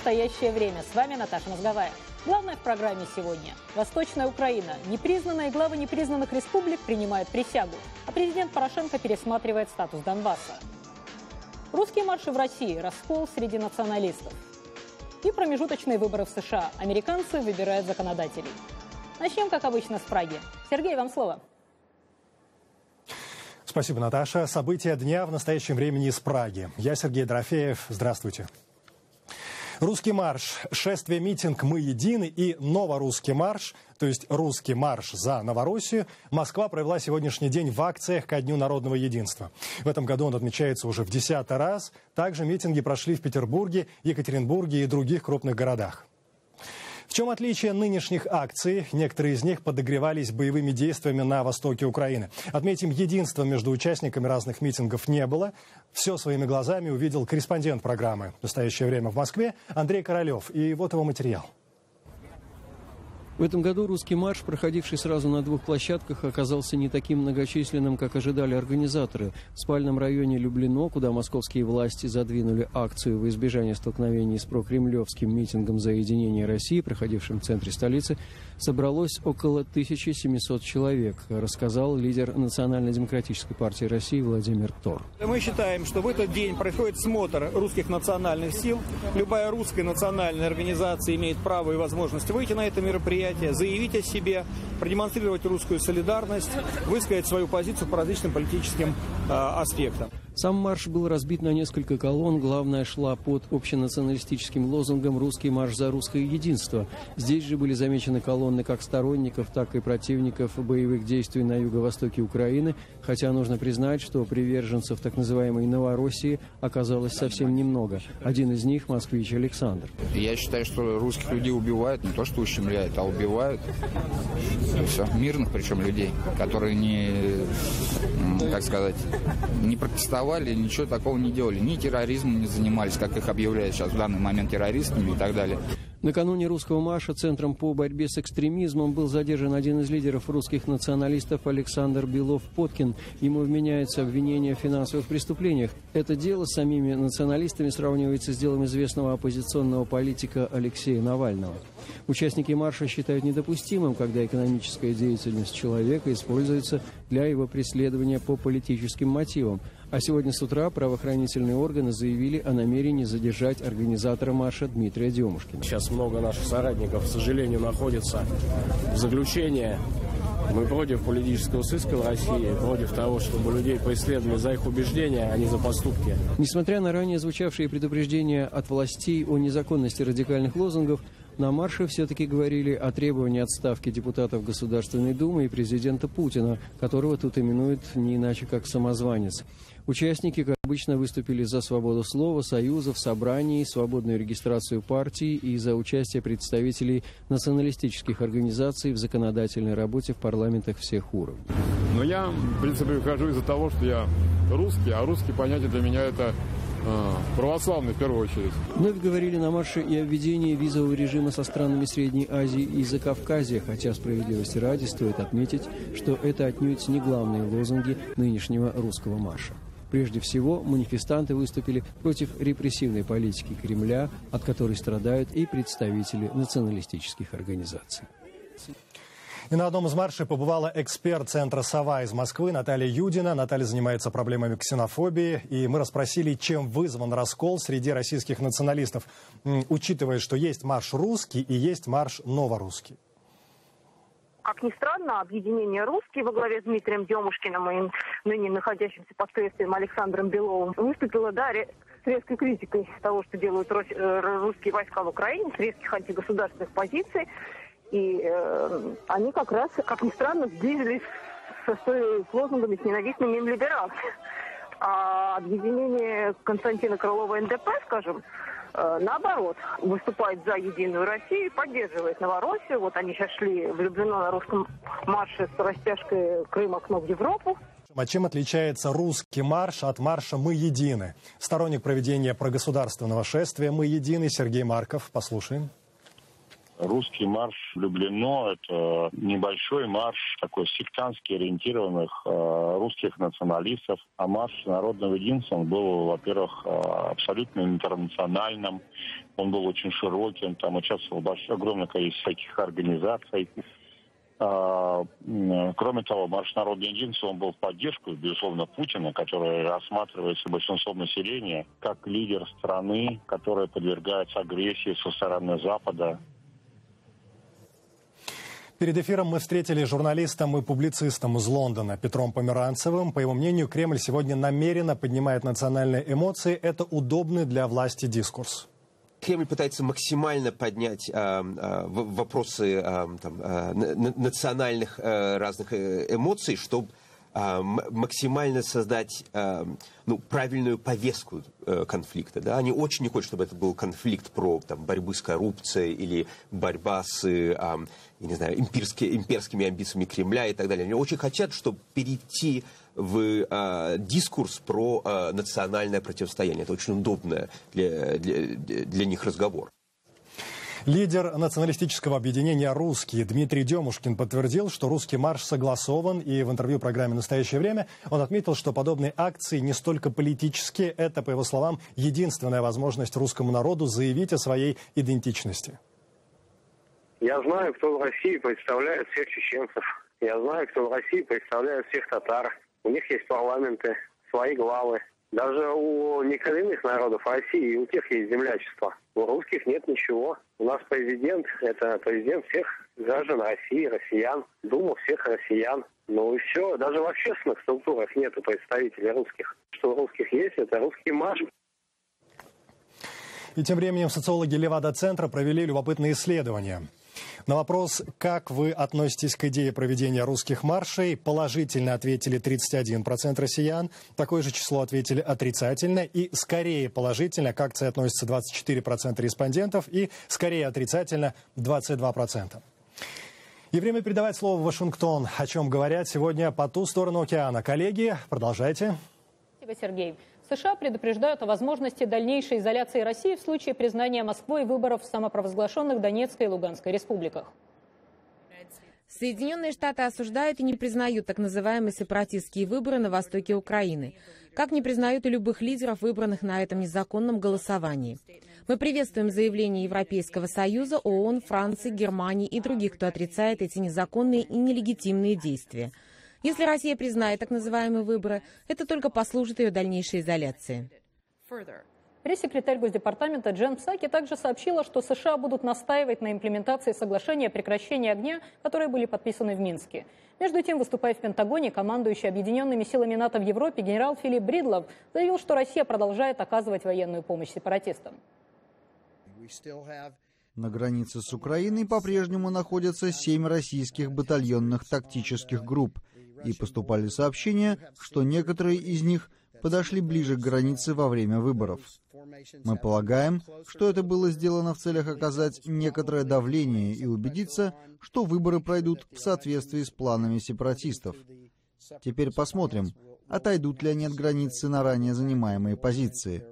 «Настоящее время». С вами Наташа Мозговая. Главное в программе сегодня. Восточная Украина. Непризнанные главы непризнанных республик принимают присягу, а президент Порошенко пересматривает статус Донбасса. Русские марши в России. Раскол среди националистов. И промежуточные выборы в США. Американцы выбирают законодателей. Начнем, как обычно, с Праги. Сергей, вам слово. Спасибо, Наташа. События дня в настоящем времени из Праги. Я Сергей Дорофеев. Здравствуйте. Русский марш, шествие-митинг «Мы едины» и новорусский марш, то есть русский марш за Новороссию, Москва провела сегодняшний день в акциях ко Дню народного единства. В этом году он отмечается уже в 10-й раз. Также митинги прошли в Петербурге, Екатеринбурге и других крупных городах. В чем отличие нынешних акций? Некоторые из них подогревались боевыми действиями на востоке Украины. Отметим, единства между участниками разных митингов не было. Все своими глазами увидел корреспондент программы «В настоящее время» в Москве Андрей Королев. И вот его материал. В этом году русский марш, проходивший сразу на двух площадках, оказался не таким многочисленным, как ожидали организаторы. В спальном районе Люблино, куда московские власти задвинули акцию во избежание столкновений с прокремлевским митингом за единение России, проходившим в центре столицы, собралось около 1700 человек, рассказал лидер Национально-демократической партии России Владимир Тор. Мы считаем, что в этот день происходит смотр русских национальных сил. Любая русская национальная организация имеет право и возможность выйти на это мероприятие, заявить о себе, продемонстрировать русскую солидарность, высказать свою позицию по различным политическим аспектам. Сам марш был разбит на несколько колонн. Главная шла под общенационалистическим лозунгом «Русский марш за русское единство». Здесь же были замечены колонны как сторонников, так и противников боевых действий на юго-востоке Украины. Хотя нужно признать, что приверженцев так называемой Новороссии оказалось совсем немного. Один из них – москвич Александр. Я считаю, что русских людей убивают, не то что ущемляют, а убивают. И все. Мирных причем людей, которые не протестовали, ничего такого не делали. Ни терроризмом не занимались, как их объявляют сейчас в данный момент террористами и так далее. Накануне русского марша Центром по борьбе с экстремизмом был задержан один из лидеров русских националистов Александр Белов-Подкин. Ему вменяется обвинение в финансовых преступлениях. Это дело с самими националистами сравнивается с делом известного оппозиционного политика Алексея Навального. Участники марша считают недопустимым, когда экономическая деятельность человека используется для его преследования по политическим мотивам. А сегодня с утра правоохранительные органы заявили о намерении задержать организатора марша Дмитрия Демушкина. Сейчас много наших соратников, к сожалению, находится в заключении. Мы против политического сыска в России, против того, чтобы людей преследовали за их убеждения, а не за поступки. Несмотря на ранее звучавшие предупреждения от властей о незаконности радикальных лозунгов, на марше все-таки говорили о требовании отставки депутатов Государственной Думы и президента Путина, которого тут именуют не иначе как самозванец. Участники, как обычно, выступили за свободу слова, союзов, собраний, свободную регистрацию партий и за участие представителей националистических организаций в законодательной работе в парламентах всех уровней. Но я, в принципе, выхожу из-за того, что я русский, а русский понятие для меня это православный в первую очередь. Вновь говорили на марше и о введении визового режима со странами Средней Азии и Закавказья, хотя справедливости ради стоит отметить, что это отнюдь не главные лозунги нынешнего русского марша. Прежде всего, манифестанты выступили против репрессивной политики Кремля, от которой страдают и представители националистических организаций. И на одном из маршей побывала эксперт центра «Сова» из Москвы Наталья Юдина. Наталья занимается проблемами ксенофобии. И мы расспросили, чем вызван раскол среди российских националистов, учитывая, что есть марш русский и есть марш новорусский. Как ни странно, объединение «Русский» во главе с Дмитрием Демушкиным и ныне находящимся под следствием Александром Беловым выступило, с резкой критикой того, что делают русские войска в Украине, с резких антигосударственных позиций. И они как раз, как ни странно, сблизились с лозунгами с ненавистными им либералами. А объединение Константина Крылова НДП, скажем, наоборот, выступает за единую Россию и поддерживает Новороссию. Вот они сейчас шли в Люблино на русском марше с растяжкой «Крым окно в Европу». А чем отличается русский марш от марша «Мы едины»? Сторонник проведения прогосударственного шествия «Мы едины» Сергей Марков. Послушаем. Русский марш Люблино – это небольшой марш такой сектантски ориентированных русских националистов. А марш народного единства он был, во-первых, абсолютно интернациональным. Он был очень широким, там участвовало огромное количество всяких организаций. Кроме того, марш народного единства он был в поддержку, безусловно, Путина, который рассматривается большинством населения как лидер страны, которая подвергается агрессии со стороны Запада. Перед эфиром мы встретились с журналистом и публицистом из Лондона Петром Померанцевым. По его мнению, Кремль сегодня намеренно поднимает национальные эмоции. Это удобный для власти дискурс. Кремль пытается максимально поднять вопросы национальных разных эмоций, чтобы максимально создать правильную повестку конфликта. Да? Они очень не хотят, чтобы это был конфликт про борьбу с коррупцией или борьба с имперскими амбициями Кремля и так далее. Они очень хотят, чтобы перейти в дискурс про национальное противостояние. Это очень удобно для них разговор. Лидер националистического объединения «Русские» Дмитрий Демушкин подтвердил, что русский марш согласован, и в интервью программе «Настоящее время» он отметил, что подобные акции не столько политические, это, по его словам, единственная возможность русскому народу заявить о своей идентичности. Я знаю, кто в России представляет всех чеченцев. Я знаю, кто в России представляет всех татар. У них есть парламенты, свои главы. Даже у некоренных народов России, у тех есть землячество. У русских нет ничего. У нас президент – это президент всех граждан России, россиян, Дума всех россиян. Ну и все. Даже в общественных структурах нету представителей русских. Что у русских есть – это русский марш. И тем временем социологи Левада-центра провели любопытные исследования. На вопрос, как вы относитесь к идее проведения русских маршей, положительно ответили 31% россиян, такое же число ответили отрицательно, и скорее положительно к акции относятся 24% респондентов и скорее отрицательно 22%. И время передавать слово в Вашингтон, о чем говорят сегодня по ту сторону океана. Коллеги, продолжайте. Спасибо, Сергей. США предупреждают о возможности дальнейшей изоляции России в случае признания Москвой выборов в самопровозглашенных Донецкой и Луганской республиках. Соединенные Штаты осуждают и не признают так называемые сепаратистские выборы на востоке Украины, как не признают и любых лидеров, выбранных на этом незаконном голосовании. Мы приветствуем заявления Европейского Союза, ООН, Франции, Германии и других, кто отрицает эти незаконные и нелегитимные действия. Если Россия признает так называемые выборы, это только послужит ее дальнейшей изоляции. Пресс-секретарь Госдепартамента Джен Псаки также сообщила, что США будут настаивать на имплементации соглашения о прекращении огня, которые были подписаны в Минске. Между тем, выступая в Пентагоне, командующий объединенными силами НАТО в Европе генерал Филипп Бридлов заявил, что Россия продолжает оказывать военную помощь сепаратистам. На границе с Украиной по-прежнему находятся 7 российских батальонных тактических групп, и поступали сообщения, что некоторые из них подошли ближе к границе во время выборов. Мы полагаем, что это было сделано в целях оказать некоторое давление и убедиться, что выборы пройдут в соответствии с планами сепаратистов. Теперь посмотрим, отойдут ли они от границы на ранее занимаемые позиции.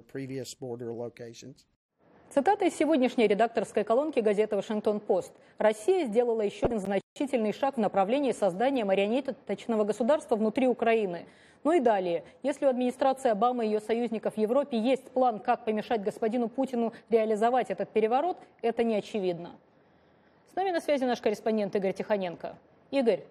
Цитата из сегодняшней редакторской колонки газеты «Вашингтон-Пост». «Россия сделала еще один значительный шаг в направлении создания марионеточного государства внутри Украины». Ну и далее. Если у администрации Обамы и ее союзников в Европе есть план, как помешать господину Путину реализовать этот переворот, это не очевидно. С нами на связи наш корреспондент Игорь Тихоненко. Игорь,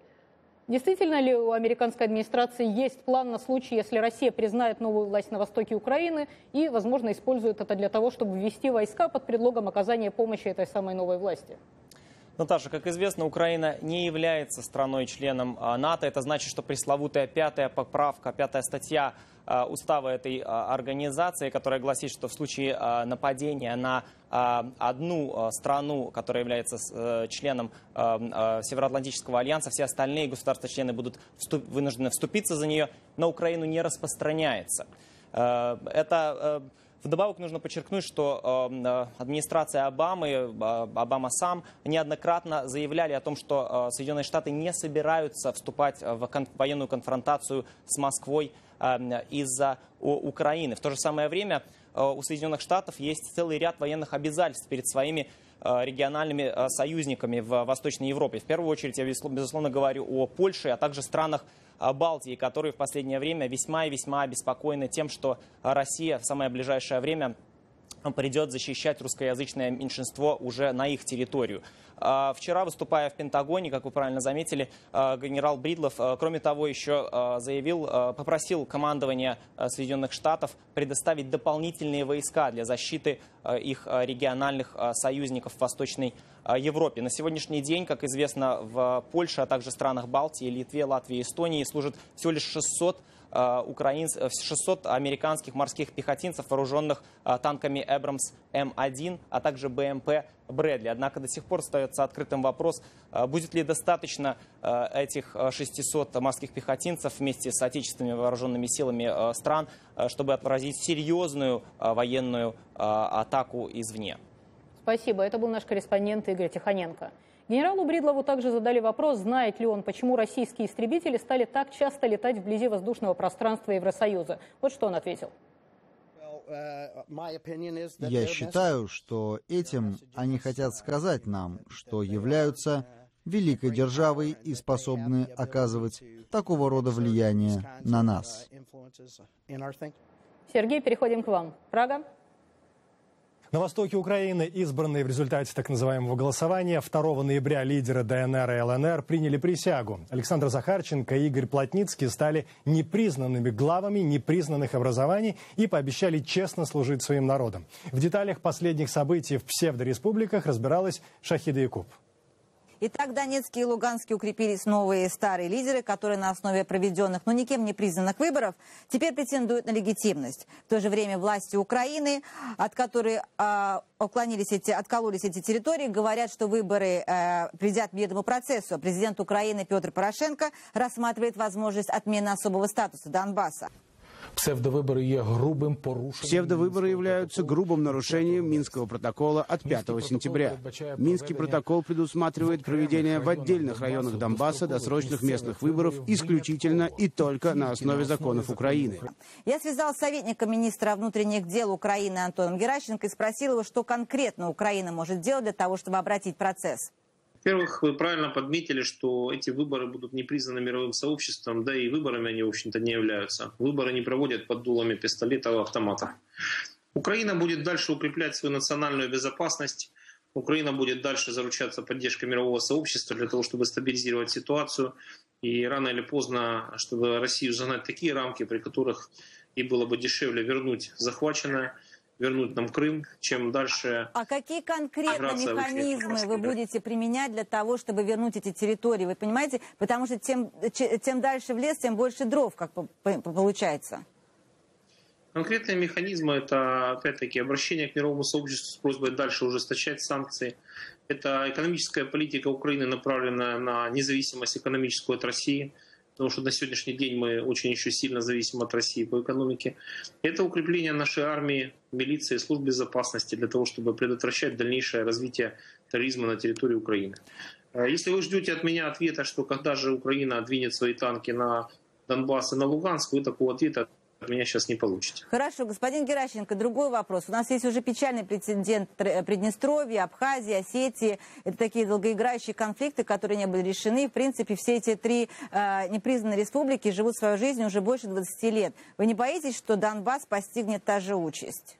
действительно ли у американской администрации есть план на случай, если Россия признает новую власть на востоке Украины и, возможно, использует это для того, чтобы ввести войска под предлогом оказания помощи этой самой новой власти? Наташа, как известно, Украина не является страной-членом НАТО. Это значит, что пресловутая 5-я поправка, 5-я статья устава этой организации, которая гласит, что в случае нападения на одну страну, которая является членом Североатлантического альянса, все остальные государства-члены будут вынуждены вступиться за нее, на Украину не распространяется. Вдобавок нужно подчеркнуть, что администрация Обамы, Обама сам неоднократно заявляли о том, что Соединенные Штаты не собираются вступать в военную конфронтацию с Москвой из-за Украины. В то же самое время у Соединенных Штатов есть целый ряд военных обязательств перед своими региональными союзниками в Восточной Европе. В первую очередь я, безусловно, говорю о Польше, а также странах Балтии, которые в последнее время весьма и весьма обеспокоены тем, что Россия в самое ближайшее время придет защищать русскоязычное меньшинство уже на их территорию. Вчера, выступая в Пентагоне, как вы правильно заметили, генерал Бридлов, кроме того, еще попросил командование Соединенных Штатов предоставить дополнительные войска для защиты их региональных союзников в Восточной Европе. На сегодняшний день, как известно, в Польше, а также странах Балтии, Литве, Латвии и Эстонии служат всего лишь 600 американских морских пехотинцев, вооруженных танками Абрамс М1, а также БМП Брэдли. Однако до сих пор остается открытым вопрос, будет ли достаточно этих 600 морских пехотинцев вместе с отечественными вооруженными силами стран, чтобы отразить серьезную военную атаку извне. Спасибо. Это был наш корреспондент Игорь Тихоненко. Генералу Бридлову также задали вопрос, знает ли он, почему российские истребители стали так часто летать вблизи воздушного пространства Евросоюза. Вот что он ответил. Я считаю, что этим они хотят сказать нам, что являются великой державой и способны оказывать такого рода влияние на нас. Сергей, переходим к вам. Прага. На востоке Украины избранные в результате так называемого голосования 2 ноября лидеры ДНР и ЛНР приняли присягу. Александр Захарченко и Игорь Плотницкий стали непризнанными главами непризнанных образований и пообещали честно служить своим народам. В деталях последних событий в псевдореспубликах разбиралась Шахида Якуб. Итак, Донецкий и Луганский укрепились новые и старые лидеры, которые на основе проведенных, но никем не признанных выборов, теперь претендуют на легитимность. В то же время власти Украины, от которой откололись эти территории, говорят, что выборы придят к мирному процессу. Президент Украины Петр Порошенко рассматривает возможность отмены особого статуса Донбасса. Псевдовыборы являются грубым нарушением Минского протокола от 5 сентября. Минский протокол предусматривает проведение в отдельных районах Донбасса досрочных местных выборов исключительно и только на основе законов Украины. Я связалась с советником министра внутренних дел Украины Антоном Геращенко и спросила его, что конкретно Украина может делать для того, чтобы обратить процесс. Во-первых, вы правильно подметили, что эти выборы будут не признаны мировым сообществом, да и выборами они, в общем-то, не являются. Выборы не проводят под дулами пистолетов и автоматов. Украина будет дальше укреплять свою национальную безопасность. Украина будет дальше заручаться поддержкой мирового сообщества для того, чтобы стабилизировать ситуацию. И рано или поздно, чтобы Россию загнать в такие рамки, при которых ей было бы дешевле вернуть захваченное, вернуть нам Крым, чем дальше. А какие конкретно механизмы вы будете применять для того, чтобы вернуть эти территории? Вы понимаете? Потому что тем дальше в лес, тем больше дров, как получается. Конкретные механизмы – это, опять-таки, обращение к мировому сообществу с просьбой дальше ужесточать санкции. Это экономическая политика Украины, направленная на независимость экономическую от России. Потому что на сегодняшний день мы очень еще сильно зависим от России по экономике. Это укрепление нашей армии, милиции, служб безопасности для того, чтобы предотвращать дальнейшее развитие терроризма на территории Украины. Если вы ждете от меня ответа, что когда же Украина двинет свои танки на Донбасс и на Луганск, вы такого ответа от меня сейчас не получите. Хорошо, господин Геращенко, другой вопрос. У нас есть уже печальный прецедент Приднестровья, Абхазии, Осетии. Это такие долгоиграющие конфликты, которые не были решены. В принципе, все эти три непризнанные республики живут свою жизнь уже больше 20 лет. Вы не боитесь, что Донбасс постигнет та же участь?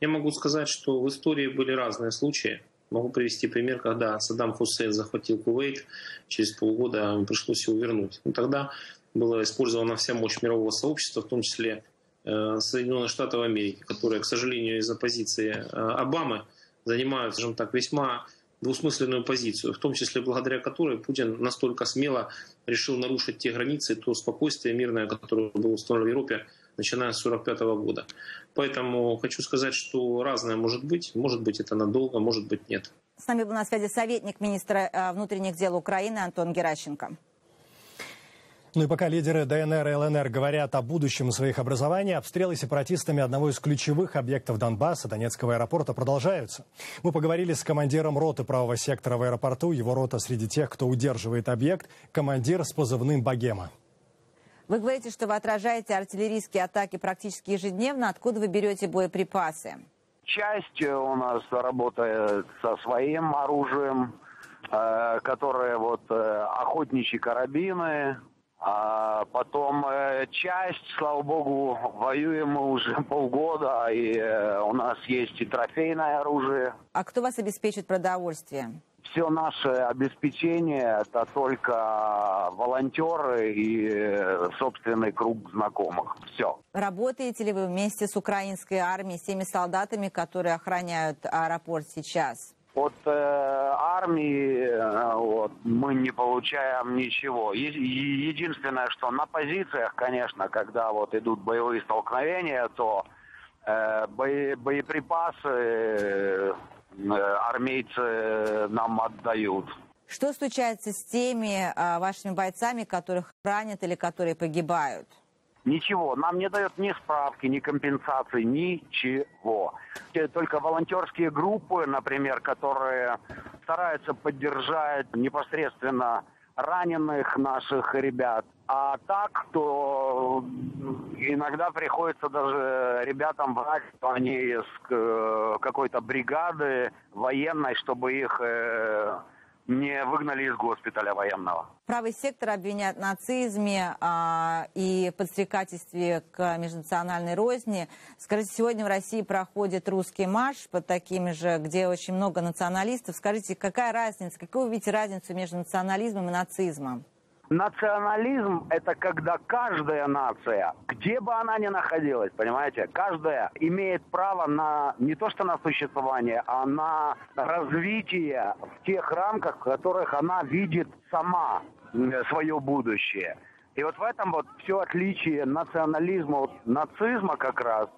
Я могу сказать, что в истории были разные случаи. Могу привести пример, когда Саддам Хусейн захватил Кувейт, через полгода пришлось его вернуть. Тогда была использована вся мощь мирового сообщества, в том числе Соединенных Штатов Америки, которые, к сожалению, из-за позиции Обамы занимают, скажем так, весьма двусмысленную позицию, в том числе благодаря которой Путин настолько смело решил нарушить те границы, то спокойствие мирное, которое было установлено в Европе, начиная с 1945 года. Поэтому хочу сказать, что разное может быть это надолго, может быть нет. С нами был на связи советник министра внутренних дел Украины Антон Геращенко. Ну и пока лидеры ДНР и ЛНР говорят о будущем своих образований, обстрелы сепаратистами одного из ключевых объектов Донбасса, Донецкого аэропорта, продолжаются. Мы поговорили с командиром роты правого сектора в аэропорту. Его рота среди тех, кто удерживает объект, командир с позывным «Богема». Вы говорите, что вы отражаете артиллерийские атаки практически ежедневно. Откуда вы берете боеприпасы? Часть у нас работает со своим оружием, которые охотничьи карабины. А потом часть, слава богу, воюем мы уже полгода, и у нас есть и трофейное оружие. А кто вас обеспечит продовольствием? Все наше обеспечение – это только волонтеры и собственный круг знакомых. Все. Работаете ли вы вместе с украинской армией, с теми солдатами, которые охраняют аэропорт сейчас? От армии мы не получаем ничего. Единственное, что на позициях, конечно, когда идут боевые столкновения, то боеприпасы армейцы нам отдают. Что случается с теми вашими бойцами, которых ранят или которые погибают? Ничего, нам не дают ни справки, ни компенсации, ничего. Только волонтерские группы, например, которые стараются поддержать непосредственно раненых наших ребят. А так, то иногда приходится даже ребятам брать, что они из какой-то бригады военной, чтобы их не выгнали из госпиталя военного. Правый сектор обвиняет в нацизме и подстрекательстве к межнациональной розни. Скажите, сегодня в России проходит русский марш под такими же, где очень много националистов. Скажите, какая разница, какую вы видите разницу между национализмом и нацизмом? Национализм – это когда каждая нация, где бы она ни находилась, понимаете, каждая имеет право на не то что на существование, а на развитие в тех рамках, в которых она видит сама свое будущее. И в этом все отличие национализма от нацизма как раз.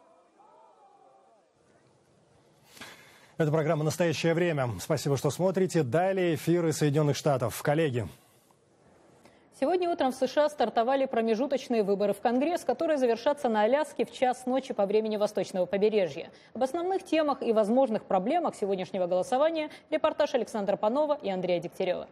Это программа «Настоящее время». Спасибо, что смотрите. Далее эфир из Соединенных Штатов. Коллеги. Сегодня утром в США стартовали промежуточные выборы в Конгресс, которые завершатся на Аляске в час ночи по времени восточного побережья. Об основных темах и возможных проблемах сегодняшнего голосования репортаж Александра Панова и Андрея Дегтярева.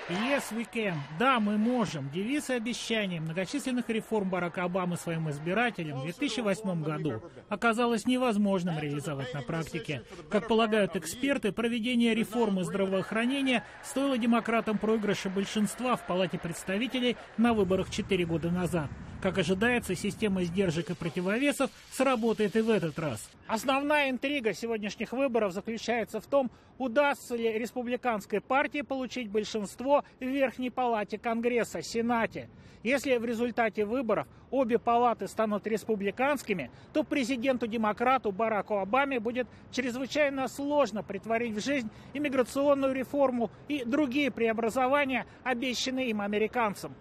Yes, we can. Да, мы можем. Девиз и обещания многочисленных реформ Барака Обамы своим избирателям в 2008 году оказалось невозможным реализовать на практике. Как полагают эксперты, проведение реформы здравоохранения стоило демократам проигрыша большинства в Палате представителей на выборах 4 года назад. Как ожидается, система сдержек и противовесов сработает и в этот раз. Основная интрига сегодняшних выборов заключается в том, удастся ли республиканской партии получить большинство в Верхней Палате Конгресса, Сенате. Если в результате выборов обе палаты станут республиканскими, то президенту-демократу Бараку Обаме будет чрезвычайно сложно претворить в жизнь иммиграционную реформу и другие преобразования, обещанные им американцам.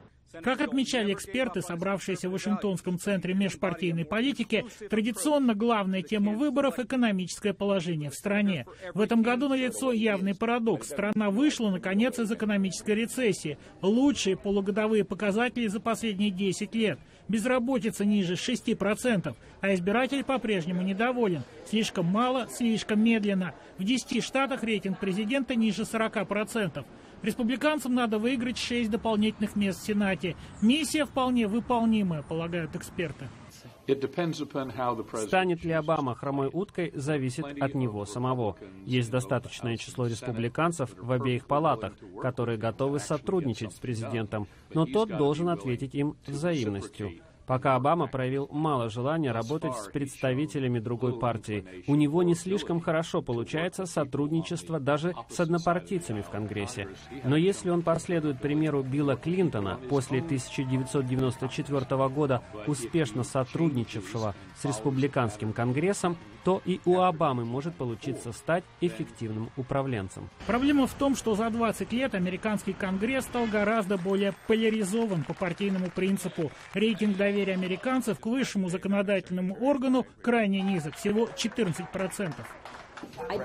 Как отмечали эксперты, собравшиеся в Вашингтонском центре межпартийной политики, традиционно главная тема выборов – экономическое положение в стране. В этом году налицо явный парадокс. Страна вышла, наконец, из экономической рецессии. Лучшие полугодовые показатели за последние 10 лет. Безработица ниже 6%, а избиратель по-прежнему недоволен. Слишком мало, слишком медленно. В 10 штатах рейтинг президента ниже 40%. Республиканцам надо выиграть 6 дополнительных мест в Сенате. Миссия вполне выполнимая, полагают эксперты. Станет ли Обама хромой уткой, зависит от него самого. Есть достаточное число республиканцев в обеих палатах, которые готовы сотрудничать с президентом, но тот должен ответить им взаимностью. Пока Обама проявил мало желания работать с представителями другой партии. У него не слишком хорошо получается сотрудничество даже с однопартийцами в Конгрессе. Но если он последует примеру Билла Клинтона, после 1994 года успешно сотрудничавшего с республиканским Конгрессом, то и у Обамы может получиться стать эффективным управленцем. Проблема в том, что за 20 лет американский Конгресс стал гораздо более поляризован по партийному принципу. Рейтинг доверия американцев к высшему законодательному органу крайне низок, всего 14%.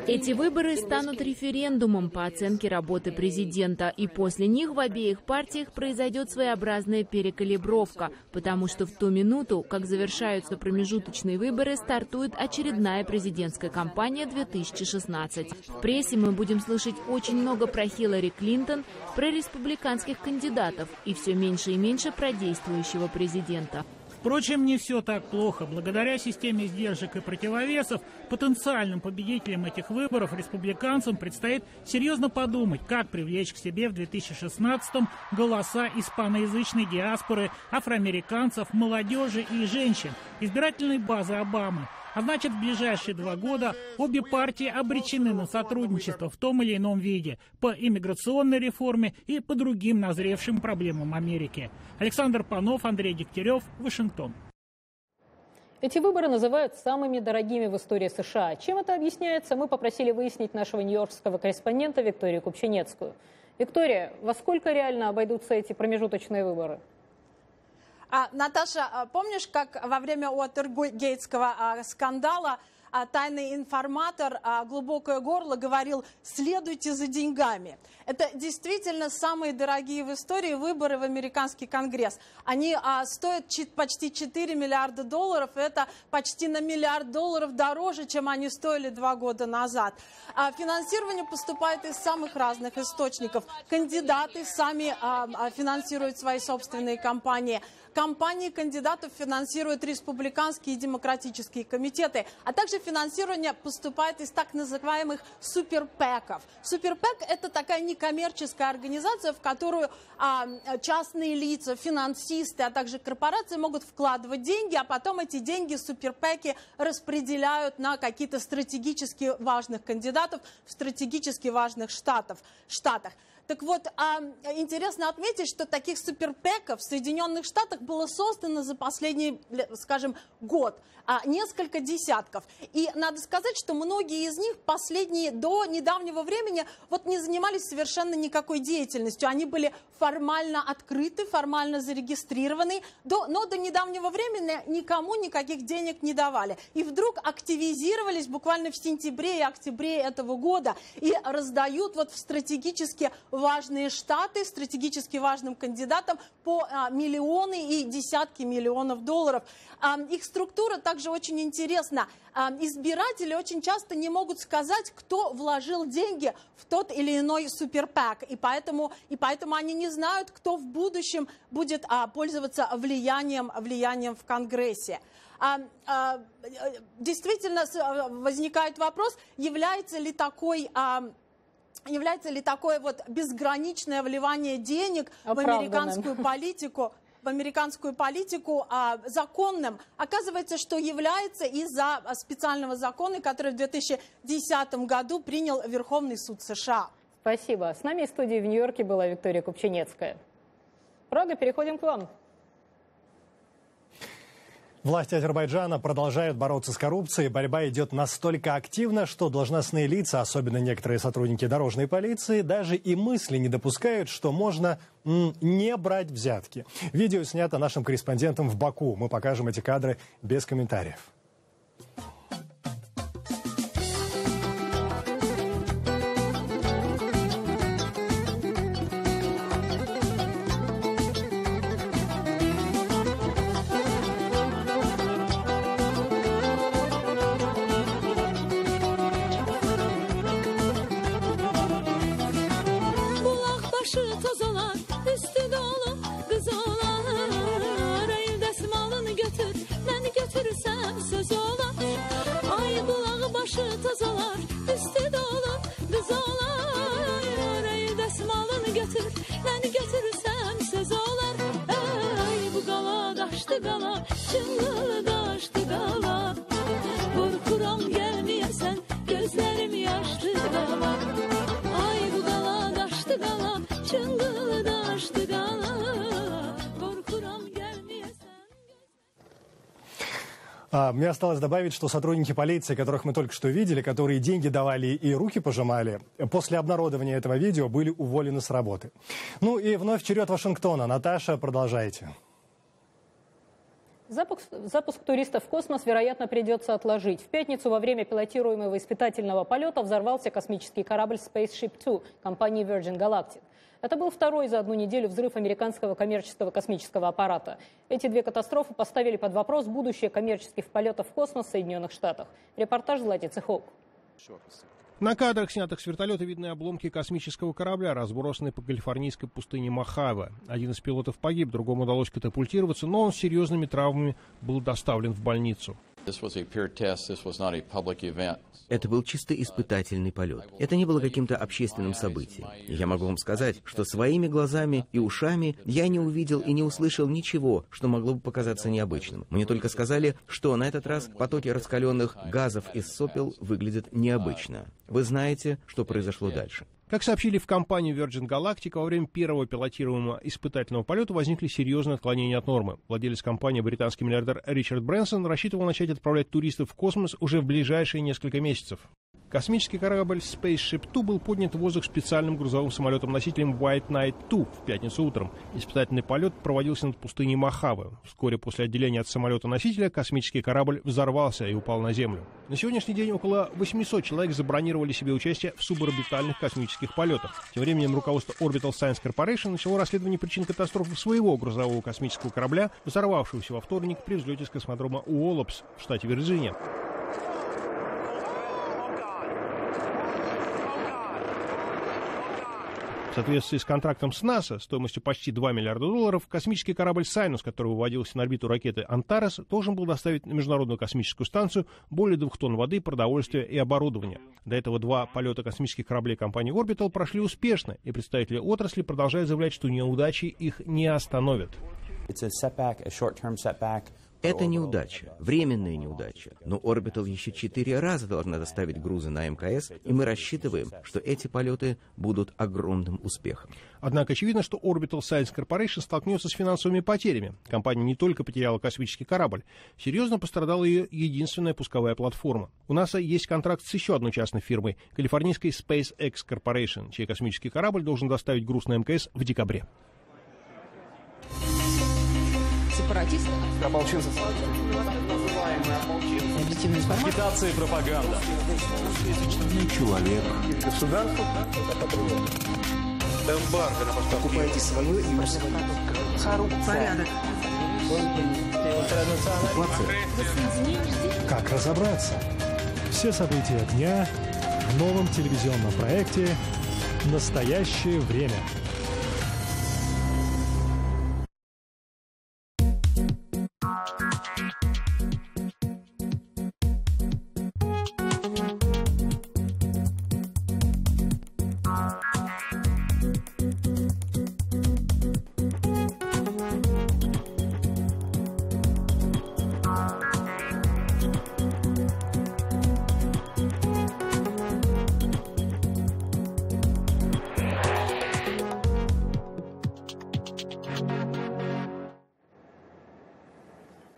Эти выборы станут референдумом по оценке работы президента, и после них в обеих партиях произойдет своеобразная перекалибровка, потому что в ту минуту, как завершаются промежуточные выборы, стартует очередная президентская кампания 2016. В прессе мы будем слышать очень много про Хиллари Клинтон, про республиканских кандидатов и все меньше и меньше про действующего президента. Впрочем, не все так плохо. Благодаря системе сдержек и противовесов потенциальным победителям этих выборов республиканцам предстоит серьезно подумать, как привлечь к себе в 2016-м голоса испаноязычной диаспоры, афроамериканцев, молодежи и женщин, избирательной базы Обамы. А значит, в ближайшие 2 года обе партии обречены на сотрудничество в том или ином виде по иммиграционной реформе и по другим назревшим проблемам Америки. Александр Панов, Андрей Дегтярев, Вашингтон. Эти выборы называют самыми дорогими в истории США. Чем это объясняется, мы попросили выяснить нашего нью-йоркского корреспондента Викторию Купчинецкую. Виктория, во сколько реально обойдутся эти промежуточные выборы? Наташа, помнишь, как во время Уотергейтского скандала тайный информатор «Глубокое горло» говорил: следуйте за деньгами. Это действительно самые дорогие в истории выборы в американский конгресс. Они стоят почти 4 миллиарда долларов. Это почти на $1 миллиард дороже, чем они стоили 2 года назад. Финансирование поступает из самых разных источников. Кандидаты сами финансируют свои собственные кампании. Компании кандидатов финансируют республиканские и демократические комитеты, а также финансирование поступает из так называемых суперпэков. Суперпэк – это такая некоммерческая организация, в которую частные лица, финансисты, а также корпорации могут вкладывать деньги, а потом эти деньги суперпэки распределяют на какие-то стратегически важных кандидатов в стратегически важных штатах. Так вот, интересно отметить, что таких суперпэков в Соединенных Штатах было создано за последний, скажем, год. Несколько десятков. И надо сказать, что многие из них до недавнего времени не занимались совершенно никакой деятельностью. Они были формально открыты, формально зарегистрированы, но до недавнего времени никому никаких денег не давали. И вдруг активизировались буквально в сентябре и октябре этого года и раздают в стратегически важные штаты, стратегически важным кандидатам по миллионы и десятки миллионов долларов. Их структура также очень интересна. Избиратели очень часто не могут сказать, кто вложил деньги в тот или иной суперпэк, и поэтому они не знают, кто в будущем будет пользоваться влиянием в Конгрессе. Действительно возникает вопрос, является ли такое безграничное вливание денег в американскую политику законным? Оказывается, что является из-за специального закона, который в 2010 году принял Верховный суд США. Спасибо. С нами в студии в Нью-Йорке была Виктория Купчинецкая. Прага, переходим к вам. Власти Азербайджана продолжают бороться с коррупцией. Борьба идет настолько активно, что должностные лица, особенно некоторые сотрудники дорожной полиции, даже и мысли не допускают, что можно не брать взятки. Видео снято нашим корреспондентом в Баку. Мы покажем эти кадры без комментариев. Мне осталось добавить, что сотрудники полиции, которых мы только что видели, которые деньги давали и руки пожимали, после обнародования этого видео были уволены с работы. Ну и вновь черед Вашингтона. Наташа, продолжайте. Запуск туристов в космос, вероятно, придется отложить. В пятницу во время пилотируемого испытательного полета взорвался космический корабль Spaceship Two компании Virgin Galactic. Это был второй за одну неделю взрыв американского коммерческого космического аппарата. Эти 2 катастрофы поставили под вопрос будущее коммерческих полетов в космос в Соединенных Штатах. Репортаж Злати Цехок. На кадрах, снятых с вертолета, видны обломки космического корабля, разбросанные по калифорнийской пустыне Мохаве. Один из пилотов погиб, другому удалось катапультироваться, но он с серьезными травмами был доставлен в больницу. Это был чисто испытательный полет. Это не было каким-то общественным событием. Я могу вам сказать, что своими глазами и ушами я не увидел и не услышал ничего, что могло бы показаться необычным. Мне только сказали, что на этот раз потоки раскаленных газов из сопел выглядят необычно. Вы знаете, что произошло дальше. Как сообщили в компании Virgin Galactic, во время первого пилотируемого испытательного полета возникли серьезные отклонения от нормы. Владелец компании, британский миллиардер Ричард Брэнсон, рассчитывал начать отправлять туристов в космос уже в ближайшие несколько месяцев. Космический корабль Spaceship Two был поднят в воздух специальным грузовым самолетом-носителем White Knight 2 в пятницу утром. Испытательный полет проводился над пустыней Мохаве. Вскоре после отделения от самолета-носителя космический корабль взорвался и упал на Землю. На сегодняшний день около 800 человек забронировали себе участие в суборбитальных космических полетах. Тем временем руководство Orbital Science Corporation начало расследование причин катастрофы своего грузового космического корабля, взорвавшегося во вторник при взлете с космодрома Уоллопс в штате Вирджиния. В соответствии с контрактом с НАСА стоимостью почти $2 миллиарда, космический корабль «Сайнус», который выводился на орбиту ракеты «Антарес», должен был доставить на Международную космическую станцию более 2 тонн воды, продовольствия и оборудования. До этого 2 полета космических кораблей компании Orbital прошли успешно, и представители отрасли продолжают заявлять, что неудачи их не остановят. Это неудача, временная неудача. Но Orbital еще 4 раза должна доставить грузы на МКС, и мы рассчитываем, что эти полеты будут огромным успехом. Однако очевидно, что Orbital Science Corporation столкнется с финансовыми потерями. Компания не только потеряла космический корабль, серьезно пострадала ее единственная пусковая платформа. У НАСА есть контракт с еще одной частной фирмой, калифорнийской SpaceX Corporation, чей космический корабль должен доставить груз на МКС в декабре. Сепаратисты? Ополченцы. Объективная информация. Агитация и пропаганда. Человек. Государство. Эмбарго на поставку. Покупайте свое и коррупция. Порядок. Как разобраться? Все события дня в новом телевизионном проекте «Настоящее время».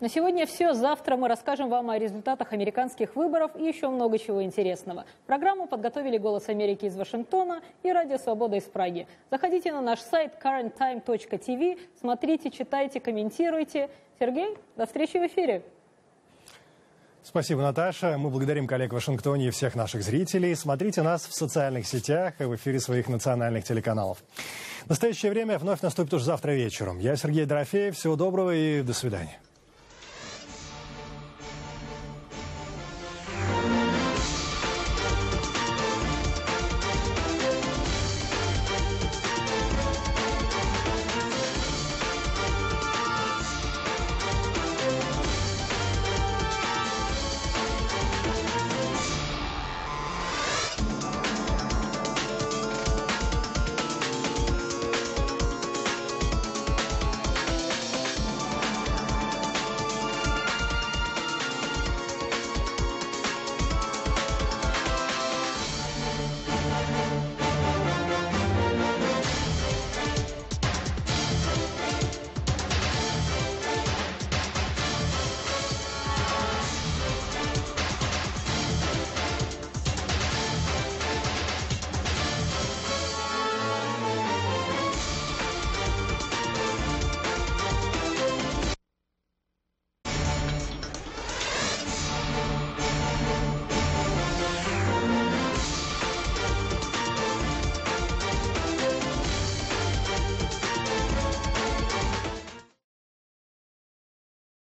На сегодня все. Завтра мы расскажем вам о результатах американских выборов и еще много чего интересного. Программу подготовили «Голос Америки» из Вашингтона и «Радио Свобода» из Праги. Заходите на наш сайт currenttime.tv, смотрите, читайте, комментируйте. Сергей, до встречи в эфире. Спасибо, Наташа. Мы благодарим коллег в Вашингтоне и всех наших зрителей. Смотрите нас в социальных сетях и в эфире своих национальных телеканалов. Настоящее время вновь наступит уже завтра вечером. Я Сергей Дорофеев. Всего доброго и до свидания.